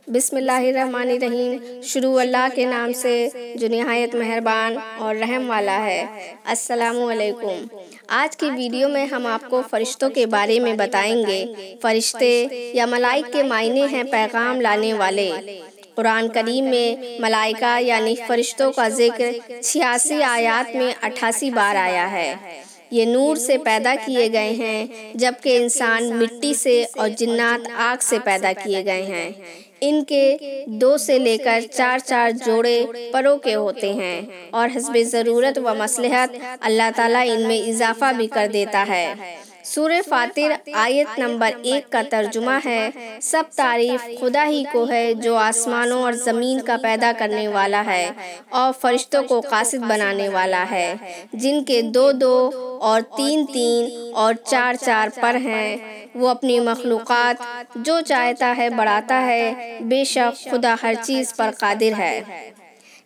بسم اللہ الرحمن الرحیم۔ شروع اللہ کے نام سے جو نہایت مہربان اور رحم والا ہے۔ السلام علیکم۔ آج کی ویڈیو میں ہم آپ کو فرشتوں کے بارے میں بتائیں گے۔ فرشتے یا ملائک کے معنی ہیں پیغام لانے والے۔ قرآن کریم میں ملائکہ یعنی فرشتوں کا ذکر 86 آیات میں 88 بار آیا ہے۔ یہ نور سے پیدا کیے گئے ہیں، جبکہ انسان مٹی سے اور جنات آگ سے پیدا کیے گئے ہیں۔ ان کے 2 سے لے کر 4 جوڑے پروں کے ہوتے ہیں، اور حسب ضرورت و مصلحت اللہ تعالیٰ ان میں اضافہ بھی کر دیتا ہے۔ سورہ فاطر آیت نمبر 1 کا ترجمہ ہے: سب تعریف خدا ہی کو ہے جو آسمانوں اور زمین کا پیدا کرنے والا ہے اور فرشتوں کو قاصد بنانے والا ہے، جن کے 2 اور 3 اور 4 پر ہیں۔ وہ اپنی مخلوقات جو چاہتا ہے بڑھاتا ہے، بے شک خدا ہر چیز پر قادر ہے۔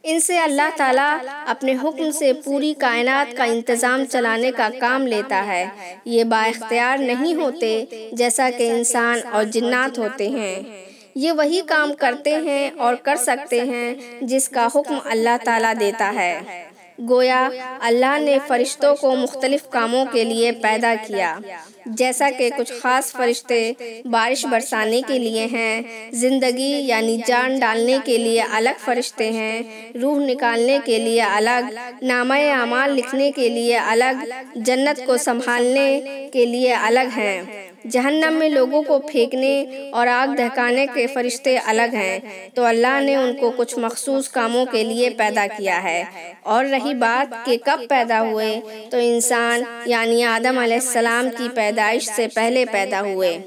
ان سے اللہ تعالیٰ اپنے حکم سے پوری کائنات کا انتظام چلانے کا کام لیتا ہے۔ یہ بااختیار نہیں ہوتے جیسا کہ انسان اور جنات ہوتے ہیں۔ یہ وہی کام کرتے ہیں اور کر سکتے ہیں جس کا حکم اللہ تعالیٰ دیتا ہے۔ گویا اللہ نے فرشتوں کو مختلف کاموں کے لیے پیدا کیا، جیسا کہ کچھ خاص فرشتے بارش برسانے کے لیے ہیں، زندگی یعنی جان ڈالنے کے لیے الگ فرشتے ہیں، روح نکالنے کے لیے الگ، نامہ اعمال لکھنے کے لیے الگ، جنت کو سنبھالنے کے لیے الگ ہیں، جہنم میں لوگوں کو پھینکنے اور آگ دہکانے کے فرشتے الگ ہیں۔ تو اللہ نے ان کو کچھ مخصوص کاموں کے لیے پیدا کیا ہے۔ اور رہی بات کہ کب پیدا ہوئے، تو انسان یعنی آدم علیہ السلام کی پیدائش سے پہلے پیدا ہوئے،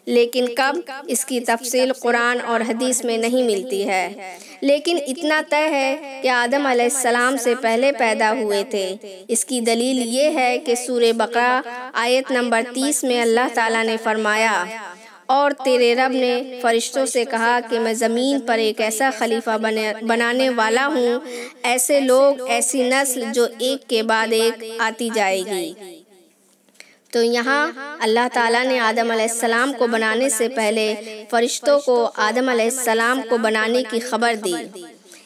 لیکن کب اس کی تفصیل قرآن اور حدیث میں نہیں ملتی ہے۔ لیکن اتنا طے ہے کہ آدم علیہ السلام سے پہلے پیدا ہوئے تھے۔ اس کی دلیل یہ ہے کہ سورہ بقرہ آیت نمبر 30 میں اللہ تعالیٰ نے فرمایا: اور تیرے رب نے فرشتوں سے کہا کہ میں زمین پر ایک ایسا خلیفہ بنانے والا ہوں، ایسے لوگ، ایسی نسل جو ایک کے بعد ایک آتی جائے گی۔ تو یہاں اللہ تعالیٰ نے آدم علیہ السلام کو بنانے سے پہلے فرشتوں کو آدم علیہ السلام کو بنانے کی خبر دی۔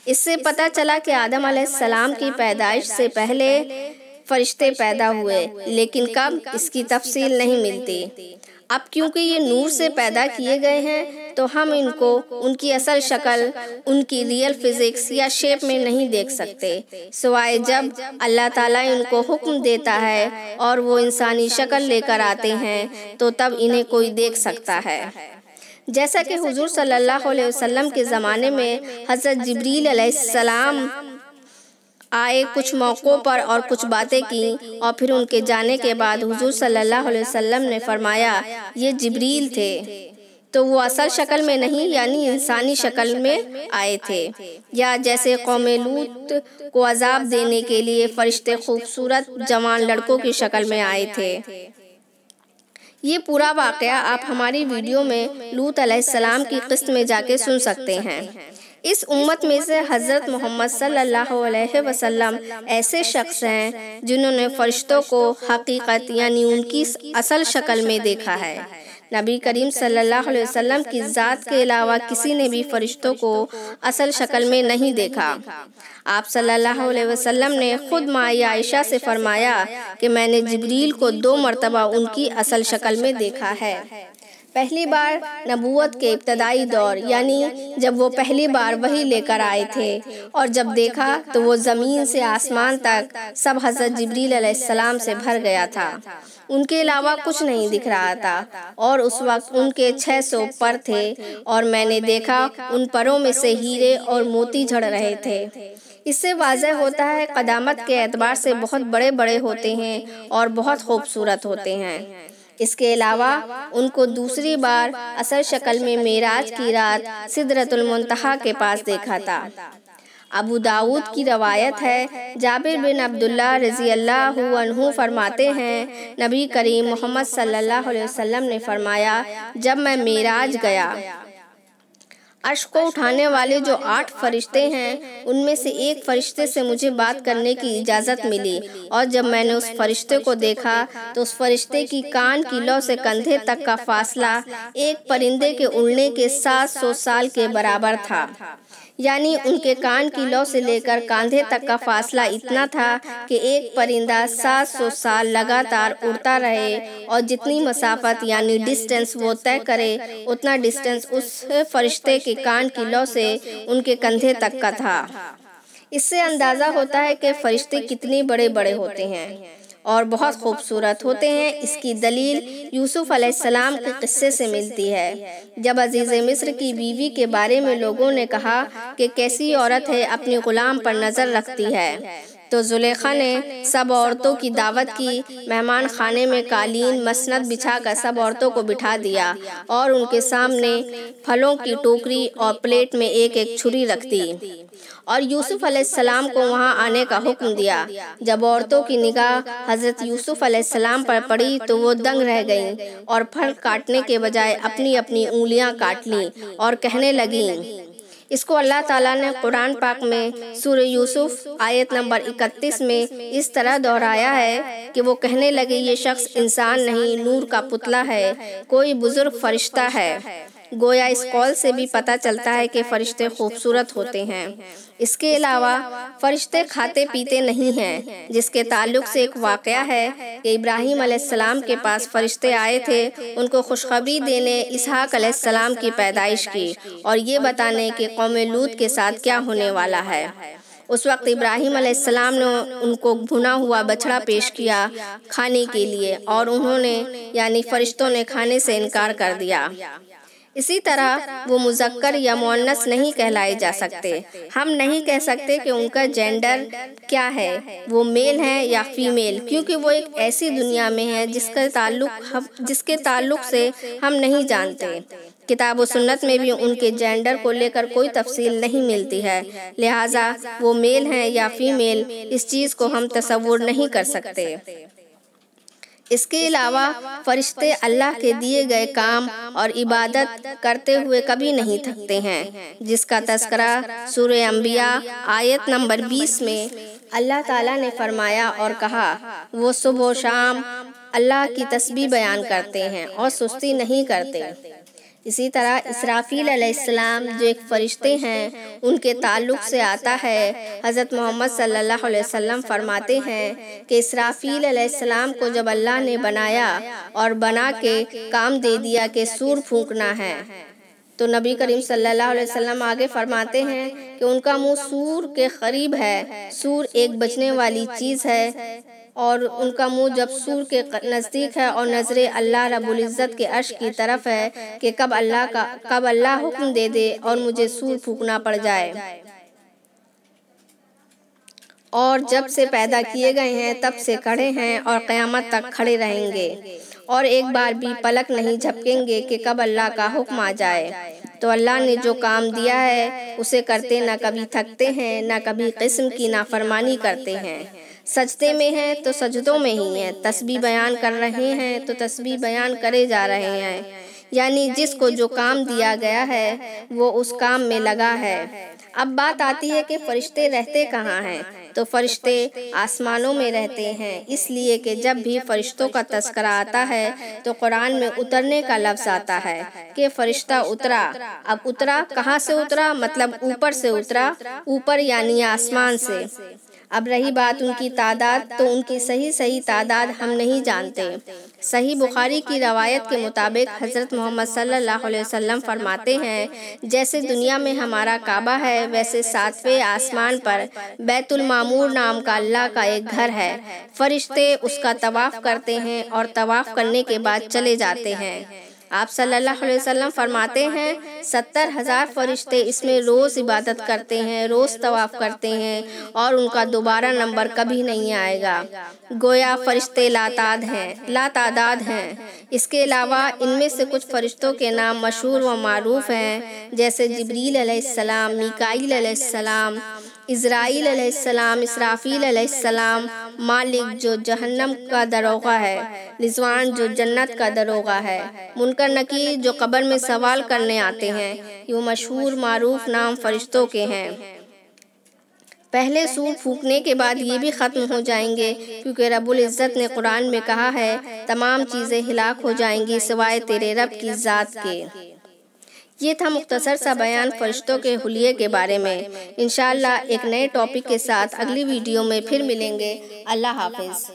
اس سے پتہ چلا کہ آدم علیہ السلام کی پیدائش سے پہلے فرشتے پیدا ہوئے، لیکن کب اس کی تفصیل نہیں ملتی۔ اب کیونکہ یہ نور سے پیدا کیے گئے ہیں، تو ہم ان کو ان کی اصل شکل، ان کی ریئل فزکس یا شیپ میں نہیں دیکھ سکتے، سوائے جب اللہ تعالیٰ ان کو حکم دیتا ہے اور وہ انسانی شکل لے کر آتے ہیں، تو تب انہیں کوئی دیکھ سکتا ہے۔ جیسا کہ حضور صلی اللہ علیہ وسلم کے زمانے میں حضرت جبریل علیہ السلام آئے، کچھ موقعوں پر اور کچھ باتیں کی، اور پھر ان کے جانے کے بعد حضور صلی اللہ علیہ وسلم نے فرمایا یہ جبریل تھے، تو وہ اصل شکل میں نہیں یعنی انسانی شکل میں آئے تھے۔ یا جیسے قوم لوط کو عذاب دینے کے لیے فرشتے خوبصورت جوان لڑکوں کی شکل میں آئے تھے۔ یہ پورا واقعہ آپ ہماری ویڈیو میں لوط علیہ السلام کی قسط میں جا کے سن سکتے ہیں۔ اس امت میں سے حضرت محمد صلی اللہ علیہ وسلم ایسے شخص ہیں جنہوں نے فرشتوں کو حقیقت یعنی ان کی اصل شکل میں دیکھا ہے۔ نبی کریم صلی اللہ علیہ وسلم کی ذات کے علاوہ کسی نے بھی فرشتوں کو اصل شکل میں نہیں دیکھا۔ آپ صلی اللہ علیہ وسلم نے خود ماں عائشہ سے فرمایا کہ میں نے جبریل کو 2 مرتبہ ان کی اصل شکل میں دیکھا ہے۔ پہلی بار نبوت کے ابتدائی دور یعنی جب وہ پہلی بار وحی لے کر آئے تھے، اور جب دیکھا تو وہ زمین سے آسمان تک سب حضرت جبریل علیہ السلام سے بھر گیا تھا، ان کے علاوہ کچھ نہیں دکھ رہا تھا، اور اس وقت ان کے 600 پر تھے، اور میں نے دیکھا ان پروں میں سے ہیرے اور موتی جھڑ رہے تھے۔ اس سے واضح ہوتا ہے قدامت کے اعتبار سے بہت بڑے بڑے ہوتے ہیں اور بہت خوبصورت ہوتے ہیں۔ اس کے علاوہ ان کو دوسری بار اصل شکل میں معراج کی رات سدرۃ المنتہا کے پاس دیکھا تھا۔ ابو داؤد کی روایت ہے، جابر بن عبداللہ رضی اللہ عنہ فرماتے ہیں، نبی کریم محمد صلی اللہ علیہ وسلم نے فرمایا، جب میں معراج گیا، عرش کو اٹھانے والے جو 8 فرشتے ہیں ان میں سے ایک فرشتے سے مجھے بات کرنے کی اجازت ملی، اور جب میں نے اس فرشتے کو دیکھا تو اس فرشتے کی کان کی لو سے کندھے تک کا فاصلہ ایک پرندے کے اڑنے کے 700 سال کے برابر تھا۔ یعنی ان کے کان کی لو سے لے کر کاندھے تک کا فاصلہ اتنا تھا کہ ایک پرندہ 700 سال لگاتار اڑتا رہے، اور جتنی مسافت یعنی ڈسٹینس وہ طے کرے اتنا ڈسٹینس اس فرشتے کے کان کی لو سے ان کے کندھے تک کا تھا۔ اس سے اندازہ ہوتا ہے کہ فرشتے کتنے بڑے بڑے ہوتے ہیں اور بہت خوبصورت ہوتے ہیں۔ اس کی دلیل یوسف علیہ السلام کے قصے سے ملتی ہے۔ جب عزیز مصر کی بیوی کے بارے میں لوگوں نے کہا کہ کیسی عورت ہے، اپنی غلام پر نظر رکھتی ہے، تو زلیخا نے سب عورتوں کی دعوت کی، مہمان خانے میں قالین مسند بچھا کر سب عورتوں کو بٹھا دیا اور ان کے سامنے پھلوں کی ٹوکری اور پلیٹ میں ایک ایک چھری رکھ دی، اور یوسف علیہ السلام کو وہاں آنے کا حکم دیا۔ جب عورتوں کی نگاہ حضرت یوسف علیہ السلام پر پڑی تو وہ دنگ رہ گئیں اور پھل کاٹنے کے بجائے اپنی اپنی انگلیاں کاٹ لیں اور کہنے لگیں۔ اس کو اللہ تعالیٰ نے قرآن پاک میں سورہ یوسف آیت نمبر 31 میں اس طرح دہرایا ہے کہ وہ کہنے لگے، یہ شخص انسان نہیں، نور کا پتلا ہے، کوئی بزرگ فرشتہ ہے۔ گویا اس قول سے بھی پتہ چلتا ہے کہ فرشتے خوبصورت ہوتے ہیں۔ اس کے علاوہ فرشتے کھاتے پیتے نہیں ہیں، جس کے تعلق سے ایک واقعہ ہے کہ ابراہیم علیہ السلام کے پاس فرشتے آئے تھے ان کو خوشخبری دینے اسحاق علیہ السلام کی پیدائش کی اور یہ بتانے کہ قوم لوط کے ساتھ کیا ہونے والا ہے۔ اس وقت ابراہیم علیہ السلام نے ان کو بھنا ہوا بچڑا پیش کیا کھانے کے لیے، اور انہوں نے یعنی فرشتوں نے کھانے سے انکار کر دیا۔ اسی طرح وہ مذکر یا مؤنث نہیں کہلائے جا سکتے۔ ہم نہیں کہہ سکتے کہ ان کا جینڈر کیا ہے، وہ میل ہیں یا فیمیل، کیونکہ وہ ایک ایسی دنیا میں ہے جس کے تعلق سے ہم نہیں جانتے۔ کتاب و سنت میں بھی ان کے جینڈر کو لے کر کوئی تفصیل نہیں ملتی ہے، لہٰذا وہ میل ہیں یا فیمیل اس چیز کو ہم تصور نہیں کر سکتے۔ اس کے علاوہ فرشتے اللہ کے دیے گئے کام اور عبادت کرتے ہوئے کبھی نہیں تھکتے ہیں، جس کا تذکرہ سورہ انبیاء آیت نمبر 20 میں اللہ تعالیٰ نے فرمایا اور کہا، وہ صبح و شام اللہ کی تسبیح بیان کرتے ہیں اور سستی نہیں کرتے۔ اسی طرح اسرافیل علیہ السلام جو ایک فرشتے ہیں ان کے تعلق سے آتا ہے، حضرت محمد صلی اللہ علیہ وسلم فرماتے ہیں کہ اسرافیل علیہ السلام کو جب اللہ نے بنایا اور بنا کے کام دے دیا کہ سور پھونکنا ہے، تو نبی کریم صلی اللہ علیہ وسلم آگے فرماتے ہیں کہ ان کا منہ سور کے قریب ہے۔ سور ایک بچنے والی چیز ہے اور ان کا منہ جب سور کے نزدیک ہے اور نظر اللہ رب العزت کے عرش کی طرف ہے کہ کب اللہ حکم دے دے اور مجھے سور پھونکنا پڑ جائے، اور جب سے پیدا کیے گئے ہیں تب سے کھڑے ہیں اور قیامت تک کھڑے رہیں گے، اور ایک بار بھی پلک نہیں جھپکیں گے کہ کب اللہ کا حکم آ جائے۔ تو اللہ نے جو کام دیا ہے اسے کرتے نہ کبھی تھکتے ہیں، نہ کبھی قسم کی نافرمانی کرتے ہیں۔ سجدے میں ہیں تو سجدوں میں ہی ہیں، تسبیح بیان کر رہے ہیں تو تسبیح بیان کرے جا رہے ہیں، یعنی جس کو جو کام دیا گیا ہے وہ اس کام میں لگا ہے۔ اب بات آتی ہے کہ فرشتے رہتے کہاں ہیں، تو فرشتے آسمانوں میں رہتے ہیں، اس لیے کہ جب بھی فرشتوں کا تذکرہ آتا ہے تو قرآن میں اترنے کا لفظ آتا ہے کہ فرشتہ اترا۔ اب اترا کہاں سے اترا، مطلب اوپر سے اترا، اوپر یعنی آسمان سے۔ اب رہی بات ان کی تعداد، تو ان کی صحیح تعداد ہم نہیں جانتے۔ صحیح بخاری کی روایت کے مطابق حضرت محمد صلی اللہ علیہ وسلم فرماتے ہیں، جیسے دنیا میں ہمارا کعبہ ہے ویسے 7ویں آسمان پر بیت المعمور نام کا اللہ کا ایک گھر ہے۔ فرشتے اس کا طواف کرتے ہیں اور طواف کرنے کے بعد چلے جاتے ہیں۔ آپ صلی اللہ علیہ وسلم فرماتے ہیں 70,000 فرشتے اس میں روز عبادت کرتے ہیں، روز طواف کرتے ہیں، اور ان کا دوبارہ نمبر کبھی نہیں آئے گا۔ گویا فرشتے لا تعداد ہیں۔ اس کے علاوہ ان میں سے کچھ فرشتوں کے نام مشہور و معروف ہیں، جیسے جبریل علیہ السلام، میکائیل علیہ السلام، عزرائیل علیہ السلام، اسرافیل علیہ السلام، مالک جو جہنم کا دروغہ ہے، رضوان جو جنت کا دروغہ ہے، منکر نکیر جو قبر میں سوال کرنے آتے ہیں، یہ مشہور معروف نام فرشتوں کے ہیں۔ پہلے سور پھونکنے کے بعد یہ بھی ختم ہو جائیں گے، کیونکہ رب العزت نے قرآن میں کہا ہے تمام چیزیں ہلاک ہو جائیں گی سوائے تیرے رب کی ذات کے۔ یہ تھا مختصر سا بیان فرشتوں کے حلیے کے بارے میں۔ انشاءاللہ ایک نئے ٹاپک کے ساتھ اگلی ویڈیو میں پھر ملیں گے۔ اللہ حافظ۔